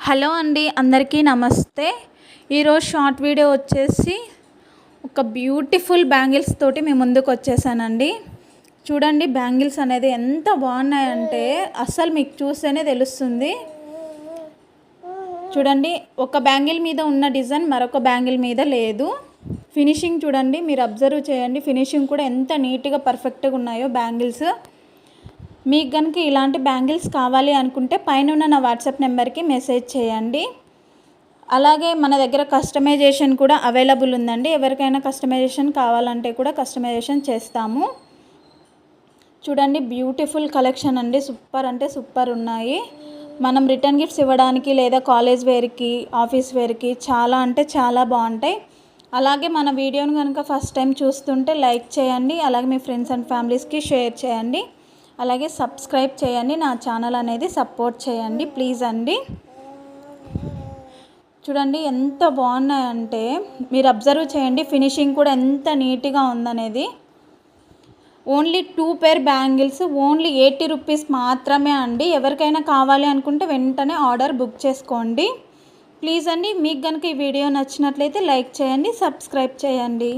Hello అండి, అందరికీ నమస్తే. ఈరోజు షార్ట్ వీడియో వచ్చేసి ఒక బ్యూటిఫుల్ బ్యాంగిల్స్ తోటి మీ ముందుకు వచ్చేసానండి. చూడండి, బ్యాంగిల్స్ అనేది ఎంత బాగున్నాయంటే అస్సలు మీకు చూస్తేనే తెలుస్తుంది. చూడండి, ఒక బ్యాంగిల్ మీద ఉన్న డిజైన్ మరొక బ్యాంగిల్ మీద లేదు. ఫినిషింగ్ చూడండి, మీరు అబ్జర్వ్ చేయండి. ఫినిషింగ్ కూడా ఎంత నీట్గా పర్ఫెక్ట్గా ఉన్నాయో బ్యాంగిల్స్. మీకు కనుక ఇలాంటి బ్యాంగిల్స్ కావాలి అనుకుంటే పైన ఉన్న నా వాట్సాప్ నెంబర్కి మెసేజ్ చేయండి. అలాగే మన దగ్గర కస్టమైజేషన్ కూడా అవైలబుల్ ఉందండి. ఎవరికైనా కస్టమైజేషన్ కావాలంటే కూడా కస్టమైజేషన్ చేస్తాము. చూడండి, బ్యూటిఫుల్ కలెక్షన్ అండి. సూపర్ అంటే సూపర్ ఉన్నాయి. మనం రిటర్న్ గిఫ్ట్స్ ఇవ్వడానికి లేదా కాలేజ్ వేర్కి, ఆఫీస్ వేర్కి చాలా అంటే చాలా బాగుంటాయి. అలాగే మన వీడియోని కనుక ఫస్ట్ టైం చూస్తుంటే లైక్ చేయండి. అలాగే మీ ఫ్రెండ్స్ అండ్ ఫ్యామిలీస్కి షేర్ చేయండి. అలాగే సబ్స్క్రైబ్ చేయండి. నా ఛానల్ అనేది సపోర్ట్ చేయండి ప్లీజ్ అండి. చూడండి, ఎంత బాగున్నాయంటే మీరు అబ్జర్వ్ చేయండి. ఫినిషింగ్ కూడా ఎంత నీట్గా ఉందనేది. ఓన్లీ 2 పేర్ బ్యాంగిల్స్ ఓన్లీ 80 రూపీస్ మాత్రమే అండి. ఎవరికైనా కావాలి అనుకుంటే వెంటనే ఆర్డర్ బుక్ చేసుకోండి ప్లీజ్ అండి. మీకు కనుక ఈ వీడియో నచ్చినట్లయితే లైక్ చేయండి, సబ్స్క్రైబ్ చేయండి.